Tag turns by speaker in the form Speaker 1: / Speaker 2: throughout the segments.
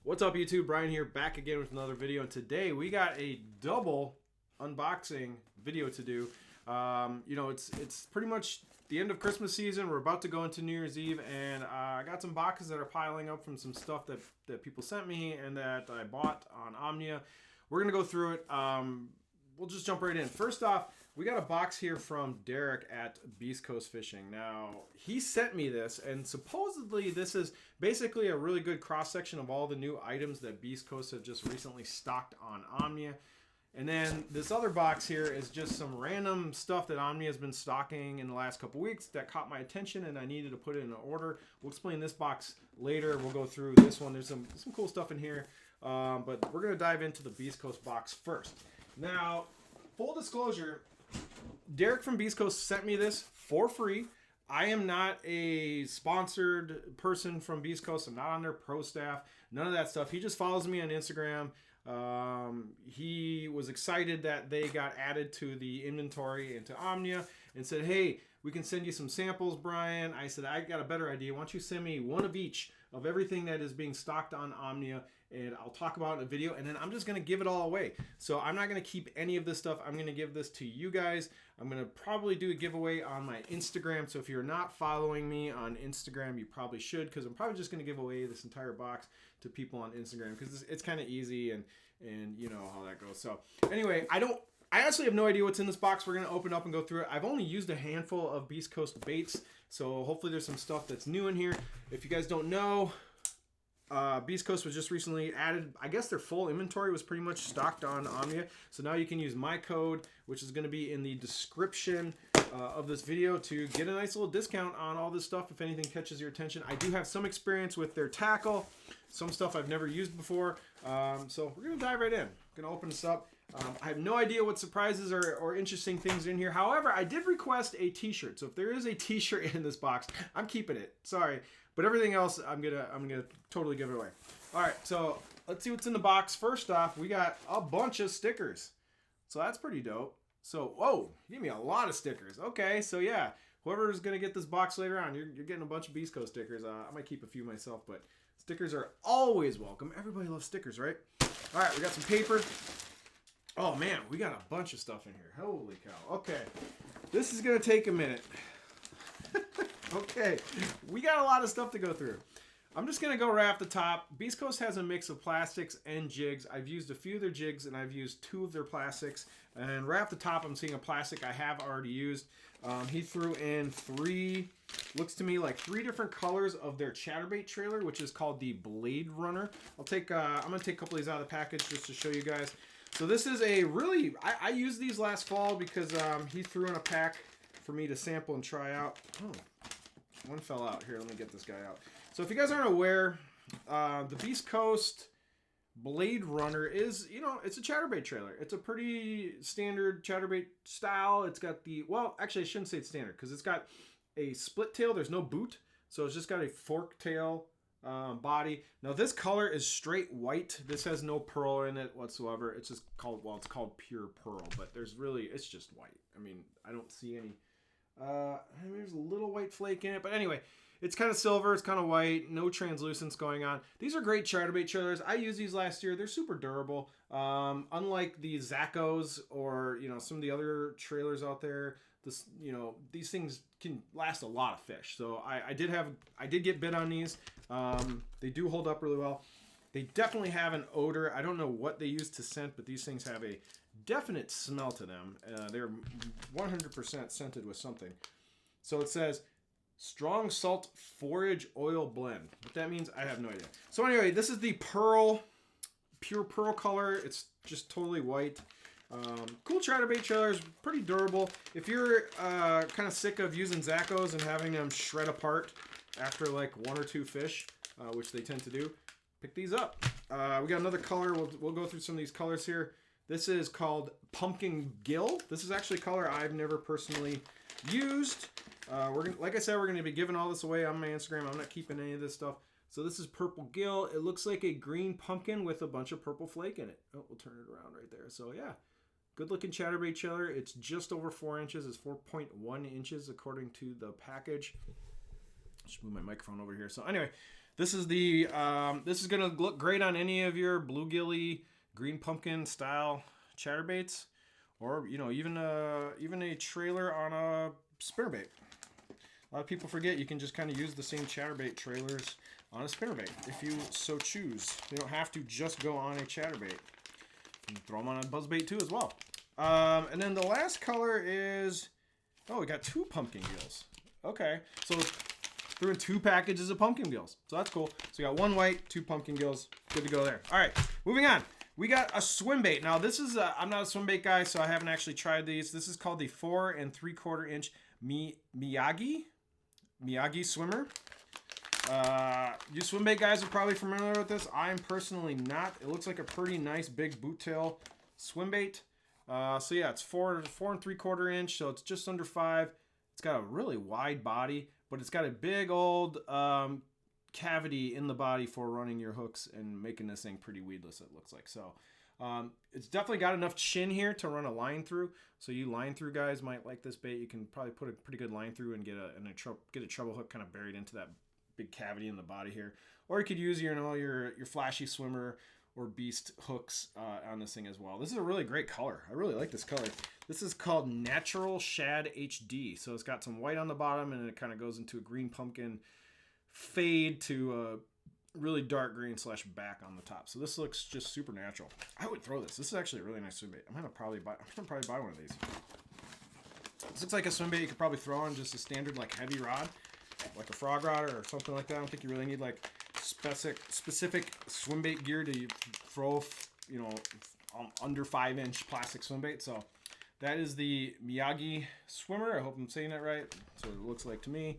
Speaker 1: What's up, YouTube? Brian here, back again with another video, and today we got a double unboxing video to do. It's pretty much the end of Christmas season. We're about to go into New Year's Eve, and I got some boxes that are piling up from some stuff that people sent me and that I bought on Omnia. We're gonna go through it. We'll just jump right in. First off, we got a box here from Derek at Beast Coast Fishing. Now, he sent me this, and supposedly this is basically a really good cross-section of all the new items that Beast Coast have just recently stocked on Omnia. And then this other box here is just some random stuff that Omnia has been stocking in the last couple weeks that caught my attention, and I needed to put it in an order. We'll explain this box later. We'll go through this one. There's some cool stuff in here, but we're going to dive into the Beast Coast box first. Now, full disclosure, Derek from Beast Coast sent me this for free. I am not a sponsored person from Beast Coast. I'm not on their pro staff. None of that stuff. He just follows me on Instagram. He was excited that they got added to the inventory into Omnia and said, hey, we can send you some samples, Brian. I said, I got a better idea. Why don't you send me one of each of everything that is being stocked on Omnia, and I'll talk about it in a video, and then I'm just going to give it all away. So I'm not going to keep any of this stuff. I'm going to give this to you guys. I'm going to probably do a giveaway on my Instagram. So if you're not following me on Instagram, you probably should, because I'm probably just going to give away this entire box to people on Instagram, because it's kind of easy, and you know how that goes. So anyway, I actually have no idea what's in this box. We're going to open up and go through it. I've only used a handful of Beast Coast baits, so hopefully there's some stuff that's new in here. If you guys don't know, Beast Coast was just recently added. I guess their full inventory was pretty much stocked on Omnia. So now you can use my code, which is going to be in the description of this video, to get a nice little discount on all this stuff if anything catches your attention. I do have some experience with their tackle, some stuff I've never used before. So we're going to dive right in. I'm going to open this up. I have no idea what surprises or interesting things in here. However, I did request a t-shirt. So if there is a t-shirt in this box, I'm keeping it. Sorry. But everything else, I'm gonna totally give it away. All right, so let's see what's in the box. First off, we got a bunch of stickers. So that's pretty dope. So, whoa, you gave me a lot of stickers. Okay, so yeah, whoever's gonna get this box later on, you're getting a bunch of Beast Coast stickers. I might keep a few myself, but stickers are always welcome. Everybody loves stickers, right? All right, we got some paper. Oh man, we got a bunch of stuff in here. Holy cow. Okay, this is gonna take a minute. Okay, we got a lot of stuff to go through. I'm just gonna go right off the top. Beast Coast has a mix of plastics and jigs. I've used a few of their jigs, and I've used 2 of their plastics. And right off the top, I'm seeing a plastic I have already used. He threw in 3, looks to me like 3 different colors of their chatterbait trailer, which is called the Blade Runner. I'm gonna take a couple of these out of the package just to show you guys. So this is a really, I used these last fall because he threw in a pack for me to sample and try out. Oh, one fell out. Here, let me get this guy out. So if you guys aren't aware, the Beast Coast Blade Runner is, it's a chatterbait trailer. It's a pretty standard chatterbait style. It's got well, actually I shouldn't say it's standard, because it's got a split tail. There's no boot. So it's just got a fork tail body. Now this color is straight white. This has no pearl in it whatsoever. It's just called, well, it's called pure pearl, but it's just white. I mean, I don't see any. There's a little white flake in it, but anyway, it's kind of silver, it's kind of white, no translucence going on. These are great chatterbait trailers. I used these last year. They're super durable. Unlike the Zaccos or some of the other trailers out there, these things can last a lot of fish. So I did get bit on these. They do hold up really well. They definitely have an odor. I don't know what they use to scent, but these things have a definite smell to them. They're 100% scented with something. So it says strong salt forage oil blend. What that means, I have no idea. So anyway, this is the pure pearl color. It's just totally white. Cool chatterbait trailers, pretty durable. If you're kind of sick of using Zaccos and having them shred apart after like 1 or 2 fish, which they tend to do, pick these up. We got another color. We'll go through some of these colors here. This is called Pumpkin Gill. This is actually a color I've never personally used. Like I said, we're going to be giving all this away on my Instagram. I'm not keeping any of this stuff. So this is Purple Gill. It looks like a green pumpkin with a bunch of purple flake in it. Oh, we'll turn it around right there. So yeah, good looking chatterbait trailer. It's just over 4 inches. It's 4.1 inches according to the package. Just move my microphone over here. So anyway, This is the this is gonna look great on any of your bluegilly, green pumpkin style chatterbaits, or you know, even a trailer on a spinnerbait. A lot of people forget you can just kind of use the same chatterbait trailers on a spinnerbait if you so choose. You don't have to just go on a chatterbait. You can throw them on a buzzbait too as well. And then the last color is, oh, we got 2 pumpkin gills. Okay, so threw in 2 packages of pumpkin gills. So that's cool. So we got 1 white, 2 pumpkin gills. Good to go there. All right, moving on. We got a swim bait. Now this is, I'm not a swim bait guy, so I haven't actually tried these. This is called the 4 3/4 inch Miyagi swimmer. You swim bait guys are probably familiar with this. I am personally not. It looks like a pretty nice big boot tail swim bait. So yeah, it's 4 3/4 inch, so it's just under 5. It's got a really wide body, but it's got a big old cavity in the body for running your hooks and making this thing pretty weedless, it looks like. So it's definitely got enough chin here to run a line through. So you line through guys might like this bait. You can probably put a pretty good line through and get a treble hook kind of buried into that big cavity in the body here. Or you could use your flashy swimmer or beast hooks on this thing as well. This is a really great color. I really like this color. This is called Natural Shad HD. So it's got some white on the bottom and it kind of goes into a green pumpkin fade to a really dark green / back on the top. So this looks just super natural. I would throw this. This is actually a really nice swim bait. I'm gonna probably buy one of these. This looks like a swim bait you could probably throw on just a standard like heavy rod, like a frog rod or something like that. I don't think you really need like specific swim bait gear to throw, you know, under 5-inch plastic swim bait. So that is the Miyagi swimmer. I hope I'm saying that right. That's what it looks like to me.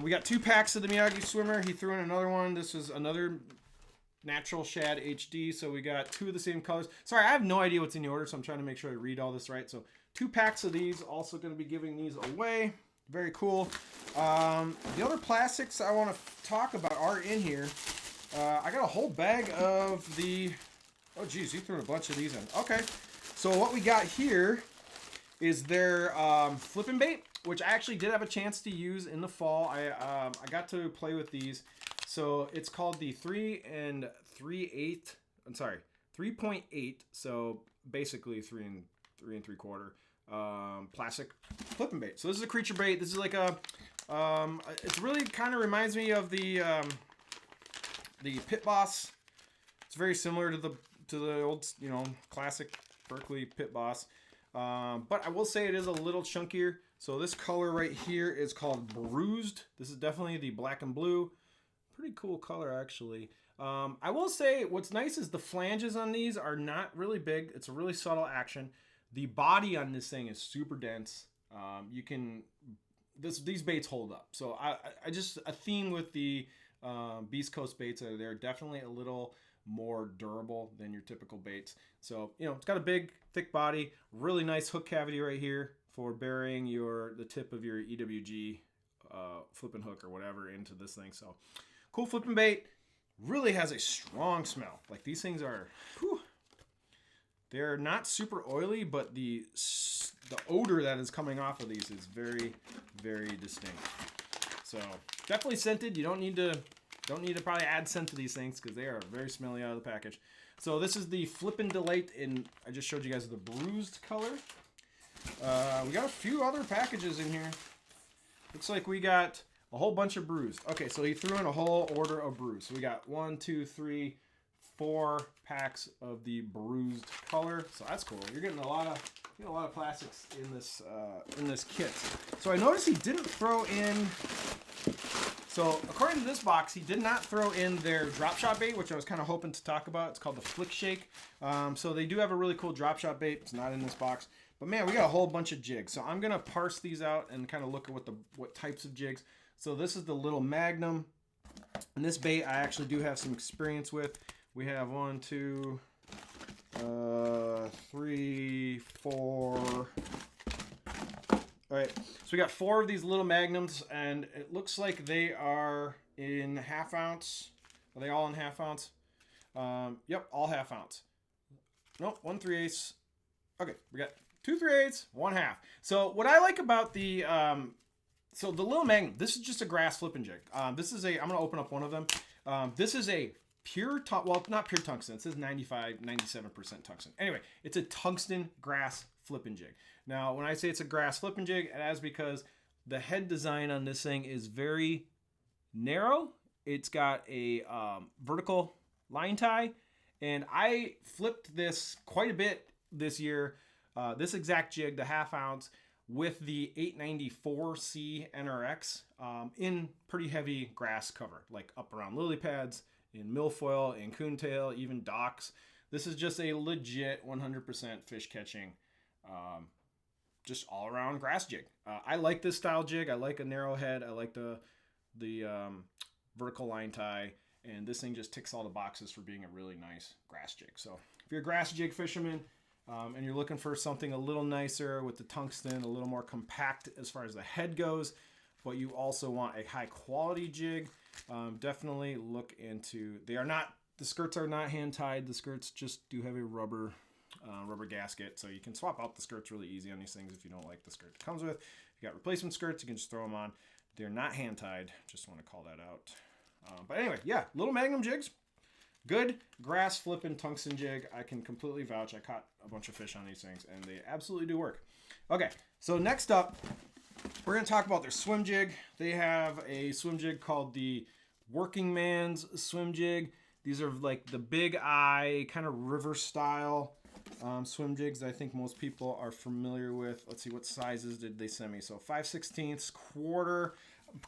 Speaker 1: We got 2 packs of the Miyagi swimmer. He threw in another one. This is another Natural Shad HD. So we got 2 of the same colors. Sorry, I have no idea what's in the order, so I'm trying to make sure I read all this right. So 2 packs of these. Also going to be giving these away. Very cool. The other plastics I want to talk about are in here. I got a whole bag of the... Oh, geez, you threw a bunch of these in. Okay. So what we got here is their flipping bait, which I actually did have a chance to use in the fall. I got to play with these. So it's called the 3 3/8. I'm sorry, 3.8. So basically 3 3/4 plastic flipping bait. So this is a creature bait. This is like a it really kind of reminds me of the Pit Boss. It's very similar to the old, you know, classic Berkeley Pit Boss. But I will say it is a little chunkier. So this color right here is called Bruised. This is definitely the black and blue. Pretty cool color, actually. I will say what's nice is the flanges on these are not really big. It's a really subtle action. The body on this thing is super dense. These baits hold up. So I just, a theme with the Beast Coast baits are they're definitely a little more durable than your typical baits. So, you know, it's got a big, thick body, really nice hook cavity right here for burying the tip of your EWG flipping hook or whatever into this thing. So, cool flipping bait. Really has a strong smell. Like these things are, whew, they're not super oily, but the odor that is coming off of these is very, very distinct. So definitely scented. You don't need to probably add scent to these things because they are very smelly out of the package. So this is the Flippin' Delight in, I just showed you guys the bruised color. We got a few other packages in here. Looks like we got a whole bunch of bruised. Okay, so he threw in a whole order of bruised. So we got 1, 2, 3, 4 packs of the bruised color. So that's cool. You're getting a lot of plastics in this kit. So I noticed he didn't throw in. So according to this box, he did not throw in their drop shot bait, which I was kind of hoping to talk about. It's called the Flick Shake. So they do have a really cool drop shot bait. It's not in this box. But man, we got a whole bunch of jigs. So I'm gonna parse these out and kind of look at what types of jigs. So this is the little Magnum, and this bait I actually do have some experience with. We have 1, 2, 3, 4. All right, so we got 4 of these little Magnums, and it looks like they are in ½ ounce. Are they all in ½ ounce? Yep, all ½ ounce. Nope, 1 3/8. Okay, we got 2 3/8, 1/2. So what I like about the So the Little Magnum, this is just a grass flipping jig. This is a, I'm going to open up one of them. This is a pure, well, not pure tungsten. It says 95, 97% tungsten. Anyway, it's a tungsten grass flipping jig. Now, when I say it's a grass flipping jig, that is because the head design on this thing is very narrow. It's got a vertical line tie, and I flipped this quite a bit this year. This exact jig, the 1/2 ounce, with the 894C NRX in pretty heavy grass cover, like up around lily pads, in milfoil, in coontail, even docks. This is just a legit 100% fish catching, just all around grass jig. I like this style jig. I like a narrow head. I like the vertical line tie, and this thing just ticks all the boxes for being a really nice grass jig. So if you're a grass jig fisherman, and you're looking for something a little nicer with the tungsten, a little more compact as far as the head goes, but you also want a high quality jig, definitely look into, the skirts are not hand tied. The skirts just do have a rubber gasket, so you can swap out the skirts really easy on these things if you don't like the skirt it comes with. If you got replacement skirts, you can just throw them on. They're not hand tied. Just want to call that out. But anyway, yeah, Little Magnum jigs. Good grass flipping tungsten jig. I can completely vouch. I caught a bunch of fish on these things, and they absolutely do work. Okay, so next up, we're going to talk about their swim jig. They have a swim jig called the Working Man's Swim Jig. These are like the big eye, kind of river style swim jigs that I think most people are familiar with. Let's see, what sizes did they send me? So 5/16, quarter.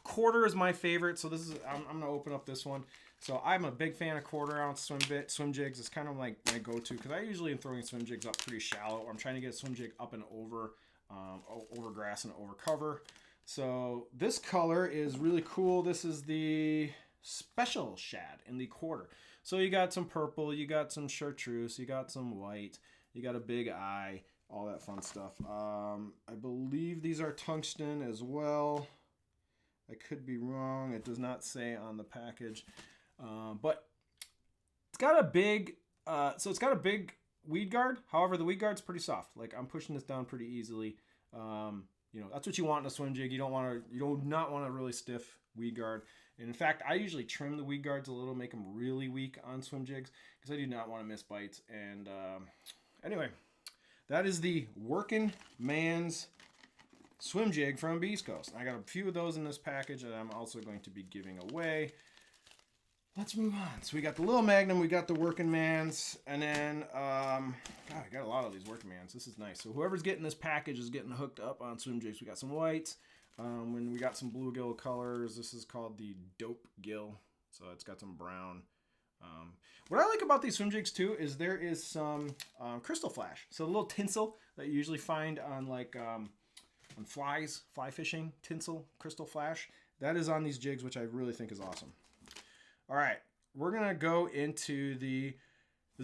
Speaker 1: Quarter is my favorite, so this is, I'm going to open up this one. So I'm a big fan of 1/4 ounce swim jigs. It's kind of like my go-to, because I usually am throwing swim jigs up pretty shallow, or I'm trying to get a swim jig up and over grass and over cover. So this color is really cool. This is the Special Shad in the 1/4. So you got some purple, you got some chartreuse, you got some white, you got a big eye, all that fun stuff. I believe these are tungsten as well. I could be wrong. It does not say on the package. But it's got a big, it's got a big weed guard. However, the weed guard's pretty soft. Like, I'm pushing this down pretty easily. That's what you want in a swim jig. You do not want a really stiff weed guard. And in fact, I usually trim the weed guards a little, make them really weak on swim jigs, because I do not want to miss bites. And anyway, that is the Working Man's Swim Jig from Beast Coast. I got a few of those in this package that I'm also going to be giving away. Let's move on. So we got the Little Magnum, we got the Working Man's, and then, I got a lot of these Working Man's. This is nice. So whoever's getting this package is getting hooked up on swim jigs. We got some whites, when we got some bluegill colors. This is called the Dope Gill, so it's got some brown. What I like about these swim jigs too is there is some crystal flash. So a little tinsel that you usually find on like on fly fishing, tinsel, crystal flash. That is on these jigs, which I really think is awesome. All right, we're going to go into this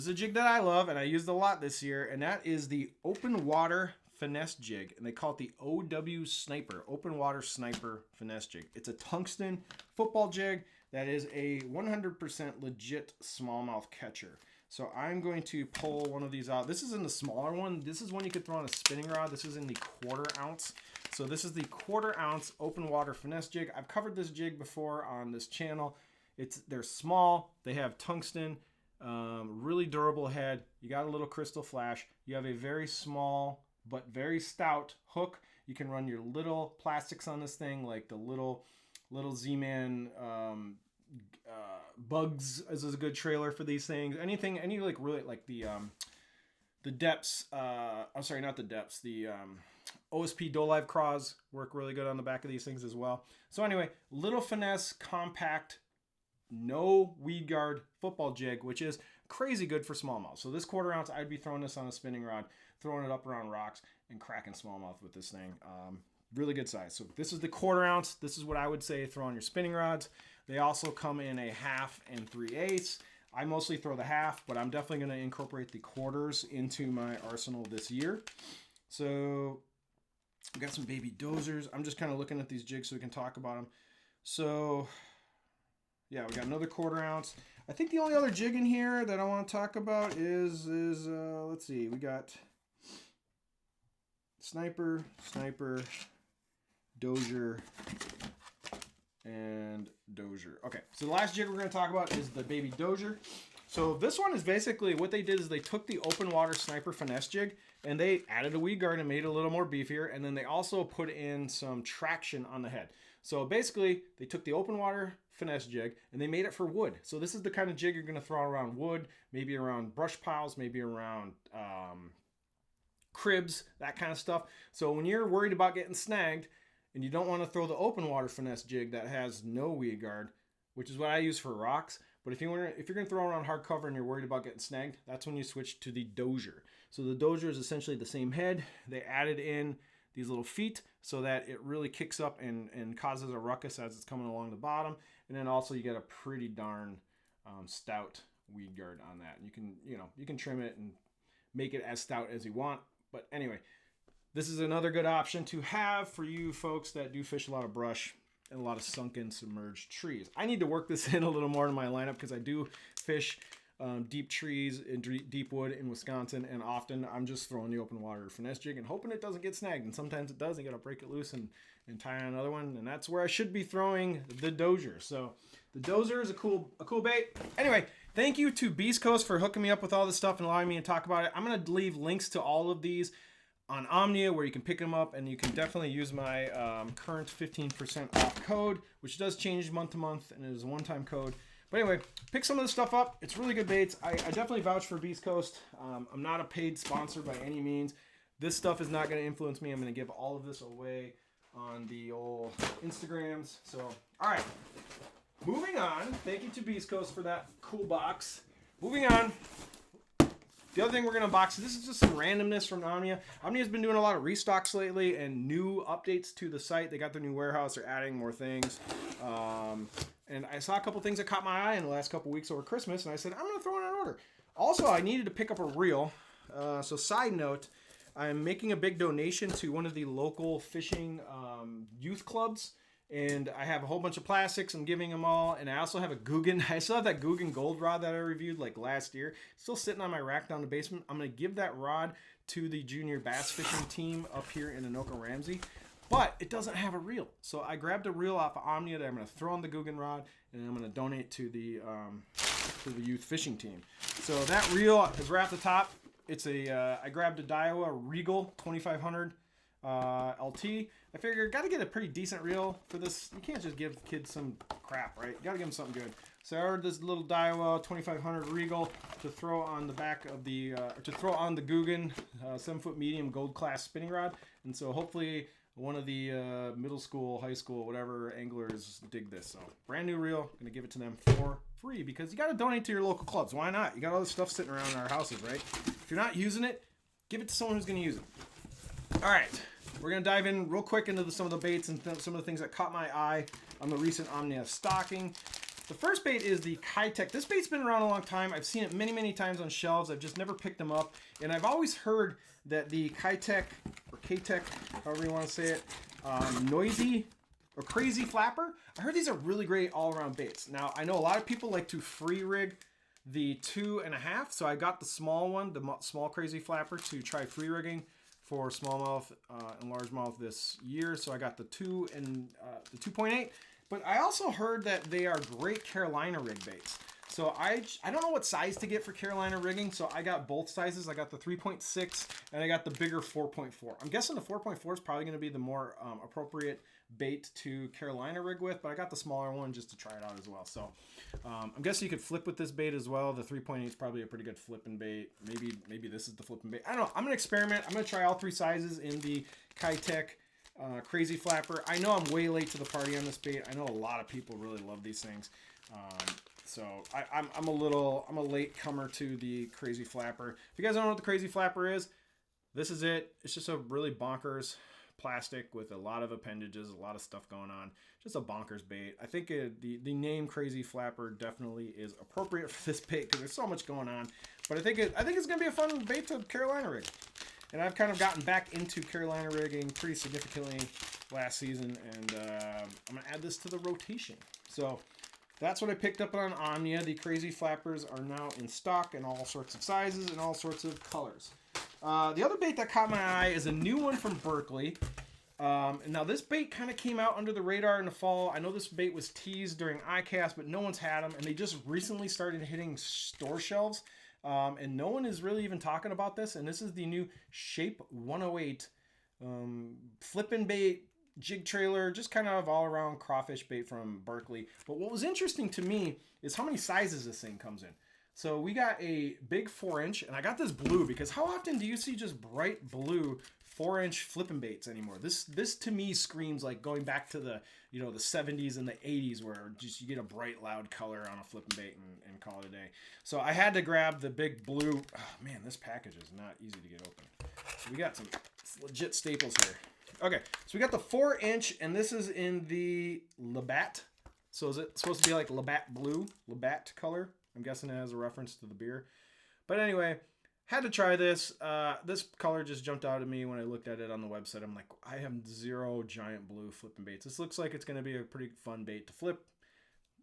Speaker 1: is a jig that I love and I used a lot this year, and that is the Open Water Finesse jig, and they call it the OW Sniper, Open Water Sniper Finesse jig. It's a tungsten football jig that is a 100% legit smallmouth catcher. So I'm going to pull one of these out. This is in the smaller one. This is one you could throw on a spinning rod. This is in the 1/4 ounce. So this is the 1/4 ounce Open Water Finesse jig. I've covered this jig before on this channel. They're small. They have tungsten, really durable head. You got a little crystal flash. You have a very small but very stout hook. You can run your little plastics on this thing, like the little Z-Man bugs is a good trailer for these things. Any like really like the depths. I'm sorry, not the depths. The OSP Dolive craws work really good on the back of these things as well. So anyway, little finesse, compact, no weed guard football jig, which is crazy good for smallmouth. So this 1/4 ounce, I'd be throwing this on a spinning rod, throwing it up around rocks, and cracking smallmouth with this thing. Really good size. So this is the 1/4 ounce. This is what I would say throw on your spinning rods. They also come in a 1/2 and 3/8. I mostly throw the 1/2, but I'm definitely going to incorporate the quarters into my arsenal this year. So we got some baby dozers. I'm just kind of looking at these jigs so we can talk about them. So yeah, we got another 1/4 ounce. I think the only other jig in here that I want to talk about is let's see, we got Sniper, Dozier, and Dozier. Okay, so the last jig we're going to talk about is the baby Dozier. So this one is basically what they did is they took the open water sniper finesse jig and they added a weed guard and made it a little more beefier, and then they also put in some traction on the head. So basically they took the open water finesse jig and they made it for wood. So this is the kind of jig you're going to throw around wood, maybe around brush piles, maybe around cribs, that kind of stuff. So when you're worried about getting snagged and you don't want to throw the open water finesse jig that has no weed guard, which is what I use for rocks, but if you're going to throw around hardcover and you're worried about getting snagged, that's when you switch to the Dozier. So the Dozier is essentially the same head. They added in these little feet so that it really kicks up and causes a ruckus as it's coming along the bottom. And then also you get a pretty darn stout weed guard on that. And you can trim it and make it as stout as you want. But anyway, this is another good option to have for you folks that do fish a lot of brush and a lot of sunken submerged trees. I need to work this in a little more in my lineup because I do fish deep trees and deep wood in Wisconsin, and often I'm just throwing the open water finesse jig and hoping it doesn't get snagged, and sometimes it does. You got to break it loose and tie on another one, and that's where I should be throwing the Dozier. So the Dozier is a cool bait. Anyway, thank you to Beast Coast for hooking me up with all this stuff and allowing me to talk about it. I'm going to leave links to all of these on Omnia where you can pick them up, and you can definitely use my current 15% off code, which does change month to month, and it is a one-time code. But anyway, pick some of the stuff up. It's really good baits. I definitely vouch for Beast Coast. I'm not a paid sponsor by any means. This stuff is not going to influence me. I'm going to give all of this away on the old Instagrams. So, all right. Moving on. Thank you to Beast Coast for that cool box. Moving on. The other thing we're going to unbox, this is just some randomness from Omnia. Omnia's been doing a lot of restocks lately and new updates to the site. They got their new warehouse. They're adding more things. And I saw a couple things that caught my eye in the last couple weeks over Christmas, and I said, I'm going to throw in an order. Also, I needed to pick up a reel. So side note, I'm making a big donation to one of the local fishing youth clubs. And I have a whole bunch of plastics. I'm giving them all. And I also have a Guggen. I still have that Guggen gold rod that I reviewed like last year. Still sitting on my rack down in the basement. I'm going to give that rod to the junior bass fishing team up here in Anoka Ramsey. But it doesn't have a reel. So I grabbed a reel off of Omnia that I'm going to throw on the Guggen rod. And I'm going to donate to the youth fishing team. So that reel is right off the top. It's I grabbed a Daiwa Regal 2500 LT. I figured got to get a pretty decent reel for this. You can't just give kids some crap, right? You got to give them something good. So I ordered this little Daiwa 2500 Regal to throw on the back of the Guggen 7-foot medium gold class spinning rod. And so hopefully one of the middle school, high school, whatever anglers dig this. So brand new reel, gonna give it to them for free because you got to donate to your local clubs. Why not? You got all this stuff sitting around in our houses, right? If you're not using it, give it to someone who's gonna use it. All right. We're going to dive in real quick into some of the baits and some of the things that caught my eye on the recent Omnia stocking. The first bait is the Kitech. This bait's been around a long time. I've seen it many, many times on shelves. I've just never picked them up. And I've always heard that the Kitech, or K-Tech, however you want to say it, noisy or crazy flapper. I heard these are really great all-around baits. Now, I know a lot of people like to free rig the 2.5. So I got the small one, the small crazy flapper, to try free rigging for smallmouth and largemouth this year. So I got the 2 and the 2.8. But I also heard that they are great Carolina rig baits. So I don't know what size to get for Carolina rigging. So I got both sizes. I got the 3.6 and I got the bigger 4.4. I'm guessing the 4.4 is probably going to be the more appropriate bait to Carolina rig with, but I got the smaller one just to try it out as well. So I'm guessing you could flip with this bait as well. The 3.8 is probably a pretty good flipping bait. Maybe this is the flipping bait. I don't know. I'm going to experiment. I'm going to try all 3 sizes in the Kitech crazy flapper. I know I'm way late to the party on this bait. I know a lot of people really love these things. So I'm a late comer to the crazy flapper. If you guys don't know what the crazy flapper is, this is it. It's just a really bonkers plastic with a lot of appendages, a lot of stuff going on. Just a bonkers bait. I think the name crazy flapper definitely is appropriate for this bait because there's so much going on. But I think it's gonna be a fun bait to Carolina rig. And I've kind of gotten back into Carolina rigging pretty significantly last season, and I'm gonna add this to the rotation. So that's what I picked up on Omnia. The crazy flappers are now in stock in all sorts of sizes and all sorts of colors. The other bait that caught my eye is a new one from Berkeley. And now this bait kind of came out under the radar in the fall. I know this bait was teased during ICAST, but no one's had them. And they just recently started hitting store shelves. And no one is really even talking about this. And this is the new Shape 108 flippin' bait, jig trailer, just kind of all around crawfish bait from Berkeley. But what was interesting to me is how many sizes this thing comes in. So we got a big 4-inch, and I got this blue because how often do you see just bright blue 4-inch flipping baits anymore? This to me screams like going back to the, you know, the 70s and the 80s where just you get a bright loud color on a flipping bait and call it a day. So I had to grab the big blue. Oh man, this package is not easy to get open. So we got some legit staples here. Okay, so we got the 4-inch, and this is in the Labatt. So is it supposed to be like Labatt blue, Labatt color? I'm guessing it has a reference to the beer. But anyway, had to try this. This color just jumped out at me when I looked at it on the website. I'm like, I have 0 giant blue flipping baits. This looks like it's going to be a pretty fun bait to flip,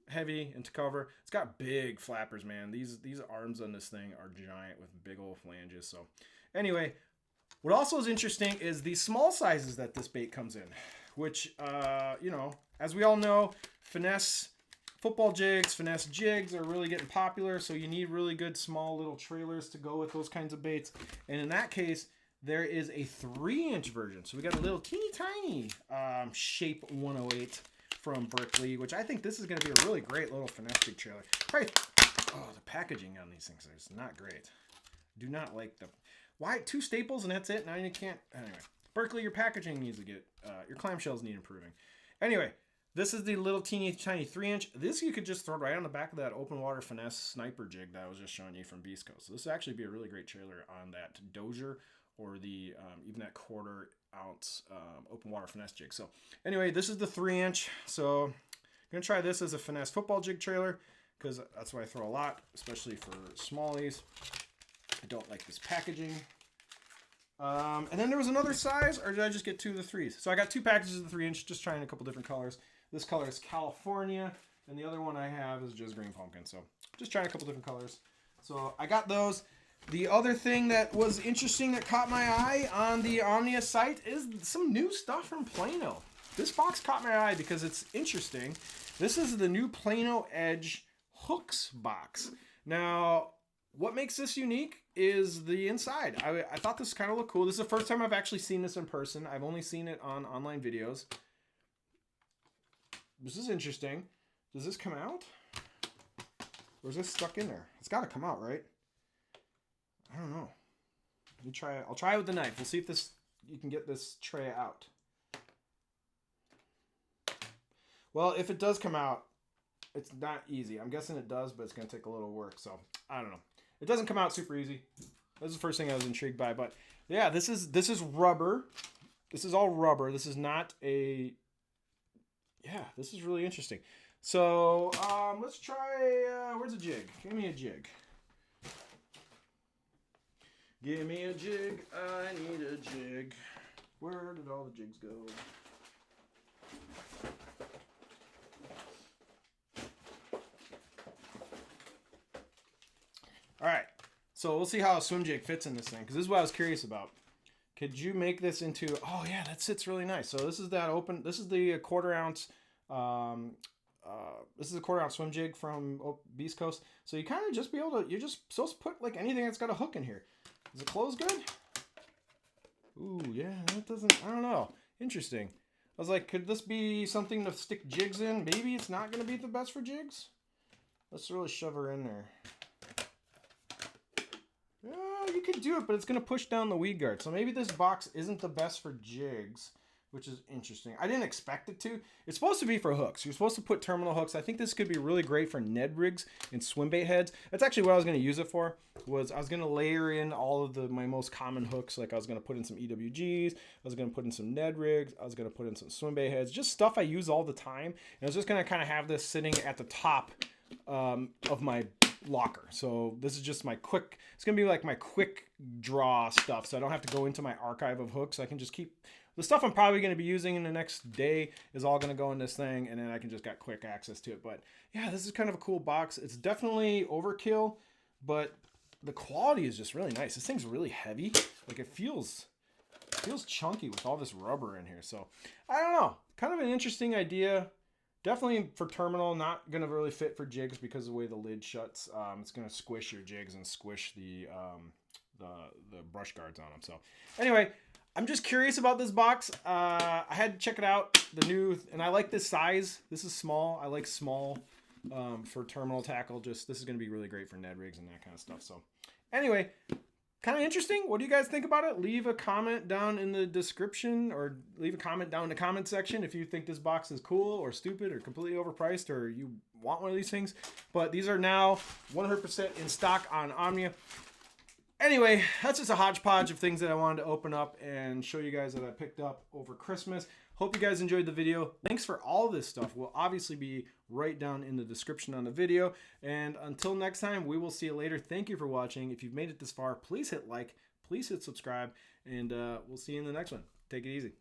Speaker 1: heavy, and to cover. It's got big flappers, man. These arms on this thing are giant with big old flanges. So anyway, what also is interesting is the small sizes that this bait comes in, which, you know, as we all know, Finesse football jigs, Finesse jigs are really getting popular, so you need really good small little trailers to go with those kinds of baits. And in that case, there is a 3-inch version. So we got a little teeny tiny Shape 108 from Berkeley, which I think this is going to be a really great little Finesse jig trailer. Probably, oh, the packaging on these things is not great. Do not like the... Why 2 staples and that's it? Now you can't... Anyway, Berkeley, your packaging needs to get... your clamshells need improving. Anyway, this is the little teeny tiny 3-inch. This you could just throw right on the back of that open water Finesse sniper jig that I was just showing you from Beast Coast. So this would actually be a really great trailer on that Dozier or the even that 1/4 ounce open water Finesse jig. So anyway, this is the 3-inch. So I'm going to try this as a Finesse football jig trailer because that's what I throw a lot, especially for smallies. I don't like this packaging. And then there was another size, or did I just get 2 of the 3s? So I got 2 packages of the 3-inch, just trying a couple different colors. This color is California, and the other one I have is just green pumpkin. So just trying a couple different colors. So I got those. The other thing that was interesting that caught my eye on the Omnia site is some new stuff from Plano. This box caught my eye because it's interesting. This is the new Plano Edge hooks box. Now, what makes this unique is the inside. I thought this kind of looked cool. This is the first time I've actually seen this in person. I've only seen it on online videos. This is interesting. Does this come out? Or is this stuck in there? It's got to come out, right? I don't know. Let me try it. I'll try it with the knife. We'll see if you can get this tray out. Well, if it does come out, it's not easy. I'm guessing it does, but it's going to take a little work. So, I don't know. It doesn't come out super easy. That's the first thing I was intrigued by. But, yeah, this is rubber. This is all rubber. This is not a... Yeah, this is really interesting. So, let's try... where's a jig? Give me a jig. Give me a jig. I need a jig. Where did all the jigs go? All right, so we'll see how a swim jig fits in this thing, because this is what I was curious about. Could you make this into... Oh, yeah, that sits really nice. So this is that open... This is the 1/4 ounce... this is a 1/4 ounce swim jig from Beast Coast. So you kind of just be able to... You're just supposed to put, like, anything that's got a hook in here. Does it close good? Ooh, yeah, that doesn't... I don't know. Interesting. I was like, could this be something to stick jigs in? Maybe it's not going to be the best for jigs. Let's really shove her in there. Yeah, you could do it, but it's going to push down the weed guard. So maybe this box isn't the best for jigs, which is interesting. I didn't expect it to. It's supposed to be for hooks. You're supposed to put terminal hooks. I think this could be really great for Ned rigs and swimbait heads. That's actually what I was going to use it for. Was I was going to layer in all of my most common hooks. Like I was going to put in some EWGs. I was going to put in some Ned rigs. I was going to put in some swimbait heads. Just stuff I use all the time. And I was just going to kind of have this sitting at the top of my locker. So this is just my quick... It's going to be like my quick draw stuff. So I don't have to go into my archive of hooks. I can just keep... The stuff I'm probably going to be using in the next day is all going to go in this thing, and then I can just got quick access to it. But yeah, this is kind of a cool box. It's definitely overkill, but the quality is just really nice. This thing's really heavy. Like it feels feels chunky with all this rubber in here. So I don't know, kind of an interesting idea. Definitely for terminal, not gonna really fit for jigs because of the way the lid shuts. It's gonna squish your jigs and squish the brush guards on them. So anyway, I'm just curious about this box. I had to check it out. And I like this size. This is small. I like small for terminal tackle. This is gonna be really great for Ned rigs and that kind of stuff. So anyway, kind of interesting. What do you guys think about it? Leave a comment down in the description, or leave a comment down in the comment section if you think this box is cool or stupid or completely overpriced, or you want one of these things. But these are now 100% in stock on Omnia. Anyway, that's just a hodgepodge of things that I wanted to open up and show you guys that I picked up over Christmas. Hope you guys enjoyed the video. Links for all this stuff will obviously be right down in the description on the video. And until next time, we will see you later. Thank you for watching. If you've made it this far, please hit like, please hit subscribe, and we'll see you in the next one. Take it easy.